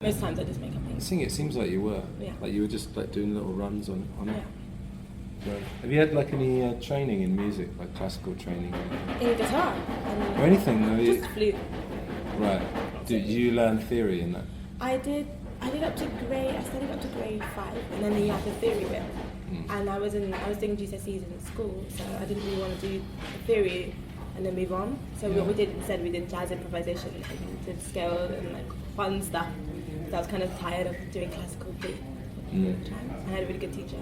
Most times I just make up things. It seems like you were. Yeah. Like you were just like doing little runs on it. Yeah. Right. Have you had like any training in music, like classical training? In guitar. Or anything? No, Just flute. Right. Did you learn theory in that? I did up to I studied up to grade 5, and then you have the theory bit. And I was doing GCSEs in school, so I didn't really want to do the theory and then move on. So what we did instead, we did jazz improvisation and did scales and like fun stuff. So I was kind of tired of doing classical beat. I had a really good teacher.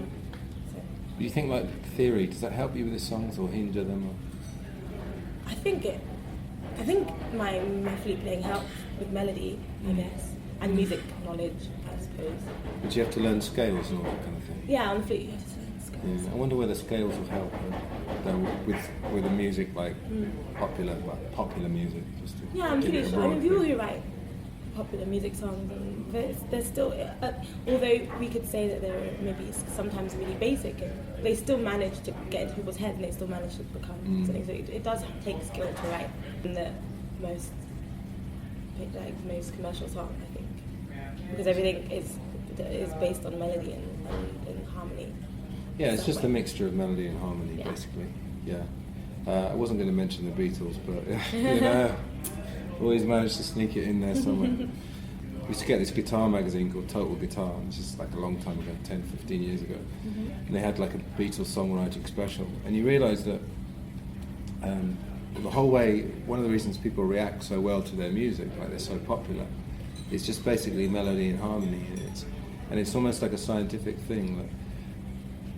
So. Do you think like theory, does that help you with the songs or hinder them? Or? I think my flute playing helps with melody, I guess, and music knowledge, I suppose. But you have to learn scales and all that kind of thing? Yeah, on the flute you have to learn scales. Yeah. I wonder whether scales will help with the music, like popular music. Just to yeah, I'm pretty sure. I mean, people who write popular music songs, and they're still, although we could say that they're maybe sometimes really basic, they still manage to get into people's heads and they still manage to become something. So it does take skill to write in the most commercial song, I think, because everything is based on melody and harmony. Yeah, it's just a mixture of melody and harmony, basically. Yeah. I wasn't going to mention the Beatles, but you know, always managed to sneak it in there somewhere. We used to get this guitar magazine called Total Guitar, which is like a long time ago, 10, 15 years ago. And they had like a Beatles songwriting special. And you realise that the whole way, one of the reasons people react so well to their music, like they're so popular, is just basically melody and harmony. And it's almost like a scientific thing. Like,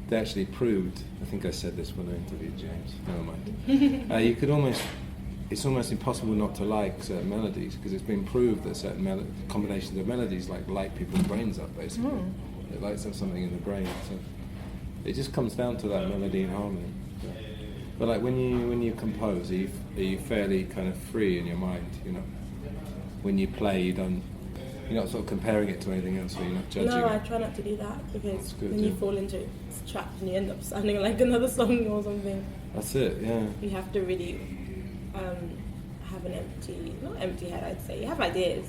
they actually proved, I think I said this when I interviewed James, never mind. It's almost impossible not to like certain melodies, because it's been proved that certain combinations of melodies light people's brains up, basically. It lights up something in the brain. So it just comes down to that melody and harmony. But like when you compose, are you fairly kind of free in your mind, you know? When you play, you're not sort of comparing it to anything else, or you're not judging No, it. I try not to do that, because good, then you fall into traps and you end up sounding like another song or something. That's it, yeah. You have to really have an not empty head, I'd say. You have ideas,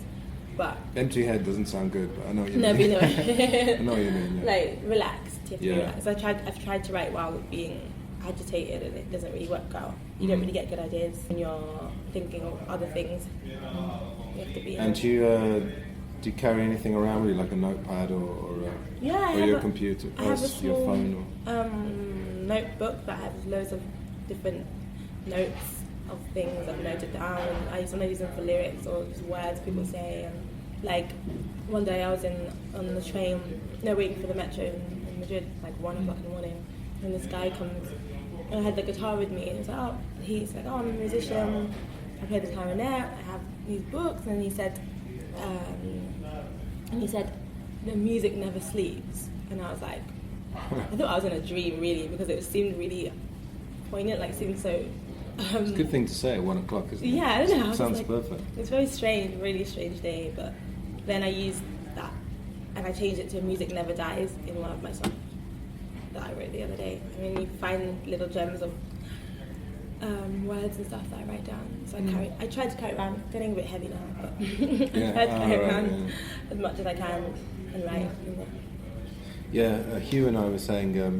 but... Empty head doesn't sound good, but I know what you mean. No, but you know. I know what you mean, yeah. Like, relaxed. You have to be relaxed. I've tried to write while being agitated, and it doesn't really work out. You don't really get good ideas when you're thinking of other things. You have to be... And do you carry anything around with you, like a notepad or your computer, I have a your small phone? Notebook that has loads of different notes of things I've noted down. I sometimes use them for lyrics or just words people say. And like one day I was on the train, waiting for the metro in Madrid, like 1 o'clock in the morning, and this guy comes, and I had the guitar with me, and he's like, I'm a musician, I play the clarinet, I have these books, and he said, the music never sleeps. And I was like, I thought I was in a dream, really, because it seemed really poignant, like seemed so... it's a good thing to say at 1 o'clock, isn't it? Yeah, I don't know. It sounds perfect. It's very strange, really strange day, but then I used that and I changed it to Music Never Dies in one of my songs that I wrote the other day. I mean, you find little gems of words and stuff that I write down. So I tried to carry it around, getting a bit heavy now, but I tried to carry it around as much as I can and write. Hugh and I were saying, I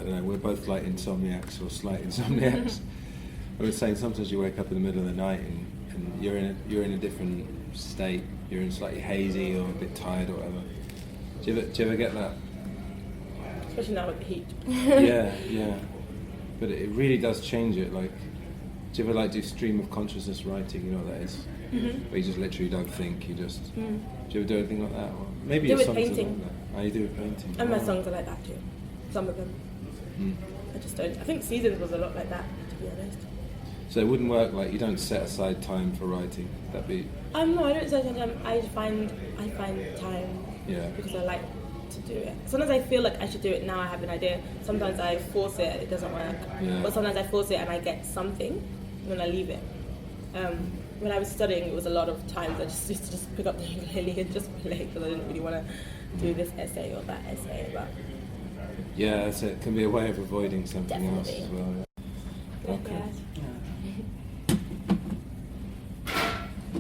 don't know, we're both like insomniacs or slight insomniacs. I was saying sometimes you wake up in the middle of the night and you're in a different state. You're in slightly hazy or a bit tired or whatever. Do you ever get that? Especially now with the heat. Yeah. But it really does change it. Like, do you ever do stream of consciousness writing? You know what that is? Where you just literally don't think. You just. Do you ever do anything like that? Or maybe do your it with songs painting. are like that. Oh, you do with painting. And my songs are like that too. Some of them. I just don't. I think Seasons was a lot like that, to be honest. So it wouldn't work, like you don't set aside time for writing. That'd be. No, I don't set aside time. I find time. Yeah. Because I like to do it. Sometimes I feel like I should do it now. I have an idea. Sometimes I force it. It doesn't work. Yeah. But sometimes I force it and I get something, and then I leave it. When I was studying, it was a lot of times I just used to just pick up the ukulele and just play, because I didn't really want to do this essay or that essay. But yeah, so it can be a way of avoiding something else as well. Yeah. Okay.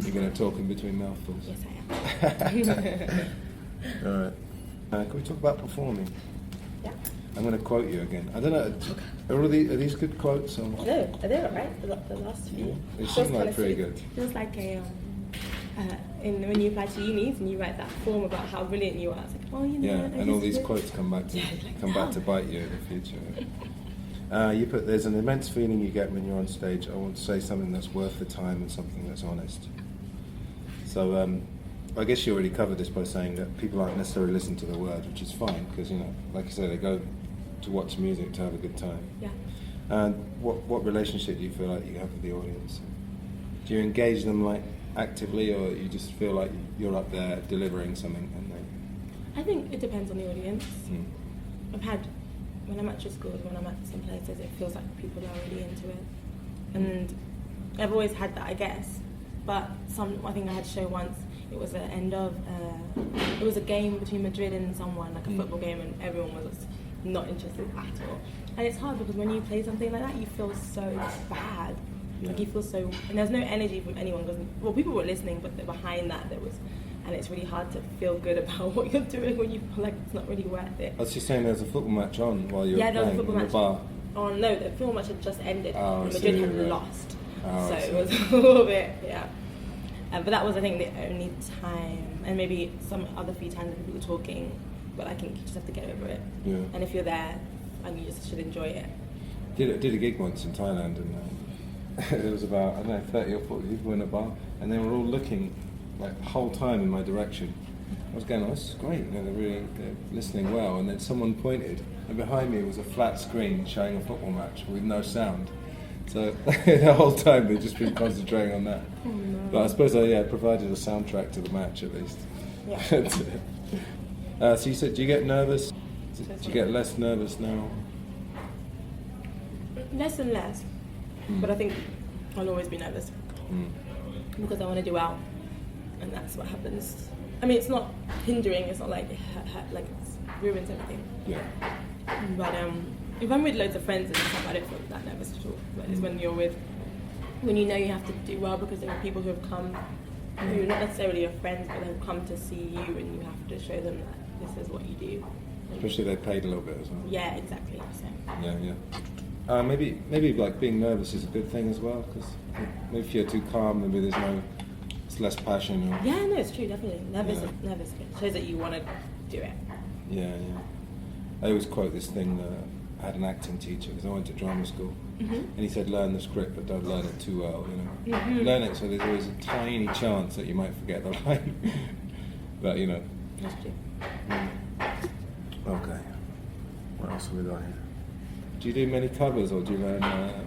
You're going to talk in between mouthfuls. Yes, I am. All right. Can we talk about performing? Yeah. I'm going to quote you again. I don't know. Are these good quotes? Or? No, are they alright? The last few. They seem like pretty good. Feels like a when you apply to unis and you write that form about how brilliant you are. It's like, oh, you know. Yeah, and all these quotes come back to bite you in the future. You put, there's an immense feeling you get when you're on stage. I want to say something that's worth the time and something that's honest. So I guess you already covered this by saying that people aren't necessarily listening to the words, which is fine because, you know, like I said, they go to watch music to have a good time. Yeah. And what relationship do you feel like you have with the audience? Do you engage them like actively, or you just feel like you're up there delivering something? And I think it depends on the audience. Mm. I've had, when I'm at your schools, when I'm at some places, it feels like people are really into it. And I've always had that, I guess. But I think I had a show once, it was an end of, it was a game between Madrid and someone, like a football game, and everyone was not interested at all. And it's hard because when you play something like that, you feel so bad. Yeah. Like you feel so, and there's no energy from anyone. Well, people were listening, but behind that there was, and it's really hard to feel good about what you're doing when you feel like it's not really worth it. I was just saying, there's a football match on while you're there was a playing football in match. the bar. Oh no, the football match had just ended. Oh, and I Madrid see, had right. lost, Oh, so I see. it was a little bit, yeah. But that was, I think, the only time, and maybe some other few times when people were talking, but I think you just have to get over it. Yeah. And if you're there, and you just should enjoy it. Did a gig once in Thailand, and there was about, I don't know, 30 or 40 people in a bar, and they were all looking like the whole time in my direction. I was going, oh, this is great, you know, they're listening well, and then someone pointed, and behind me was a flat screen showing a football match with no sound. So the whole time they'd just been concentrating on that. Oh, no. But I suppose I provided a soundtrack to the match at least. Yeah. So you said, do you get nervous? Do you get less nervous now? Less and less. But I think I'll always be nervous because I want to do well, and that's what happens. I mean, it's not hindering. It's not like like it's ruins everything. Yeah. But if I'm with loads of friends and stuff, I don't feel that nervous at all. But it's when you know you have to do well because there are people who have come, who are not necessarily your friends, but they've come to see you, and you have to show them that this is what you do. Especially they paid a little bit as well. Yeah, exactly. So. Yeah. Maybe like being nervous is a good thing as well, because maybe if you're too calm, maybe it's less passion. Or, Yeah, no, it's true, definitely. Nervous is good. It shows that you want to do it. Yeah. I always quote this thing that I had an acting teacher, because I went to drama school, and he said, learn the script, but don't learn it too well, you know. Learn it so there's always a tiny chance that you might forget the line. But, you know. That's true. Okay. What else have we got here? Do you do many covers, or do you learn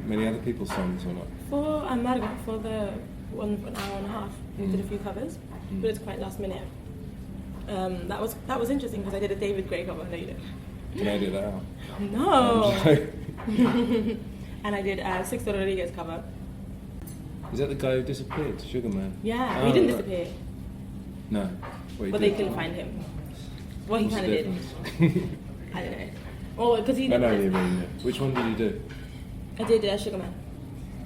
many other people's songs or not? For Margot, for the one for an hour and a half, we did a few covers, but it's quite last minute. That was interesting because I did a David Gray cover. No, you didn't. Can I edit that out? No. And I did Sixto Rodriguez cover. Is that the guy who disappeared, Sugar Man? Yeah, Oh, he didn't right. disappear, No. Well, but they couldn't find him. Well, he What's kind of the did. difference? I don't know. Well, because he. I know what you mean. Yeah. Which one did you do? I did Sugar Man,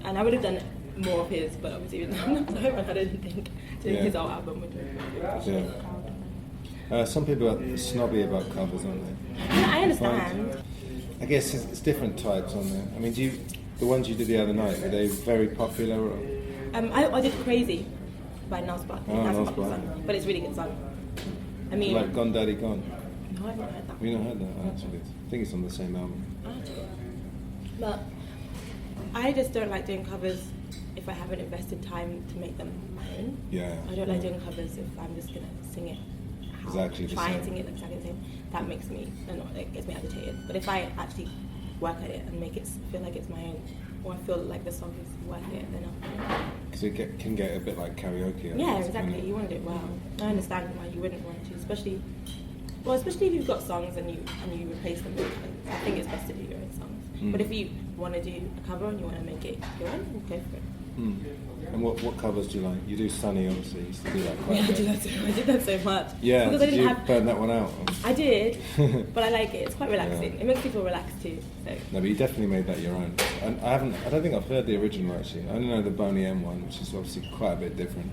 and I would have done more of his, but obviously I didn't think doing his whole album would be. Yeah. Some people are snobby about covers, aren't they? Yeah, I understand. I guess it's different types, aren't there? I mean, the ones you did the other night, were they very popular? Or? I did Crazy by Nas Barkley. Oh, That's a Nas popular Barkley. song, but it's a really good song. I mean, Like Gone Daddy Gone? no, I've not heard that. Have you not heard that? Oh, that's good. I think it's on the same album. But I just don't like doing covers if I haven't invested time to make them my own. Yeah. I don't like doing covers if I'm just gonna sing it. Exactly the try and same. sing it exactly the same. That makes me annoyed. It gets me agitated. But if I actually work at it and make it feel like it's my own, or I feel like the song is worth it, then I'll. Because it can get a bit like karaoke. I Yeah, guess, exactly. can't it? You want to do it well. I understand why you wouldn't want to, especially if you've got songs and you replace them with others. I think it's best to do your own songs. But if you want to do a cover and you want to make it your own, go for it. And what covers do you like? You do Sunny, obviously. You used to do that quite Yeah, a I bit. did that so much. Yeah, because I did didn't you have. burn that one out? I did, but I like it. It's quite relaxing. Yeah. It makes people relax too. So. No, but you definitely made that your own. And I don't think I've heard the original actually. I only know the Boney M one, which is obviously quite a bit different.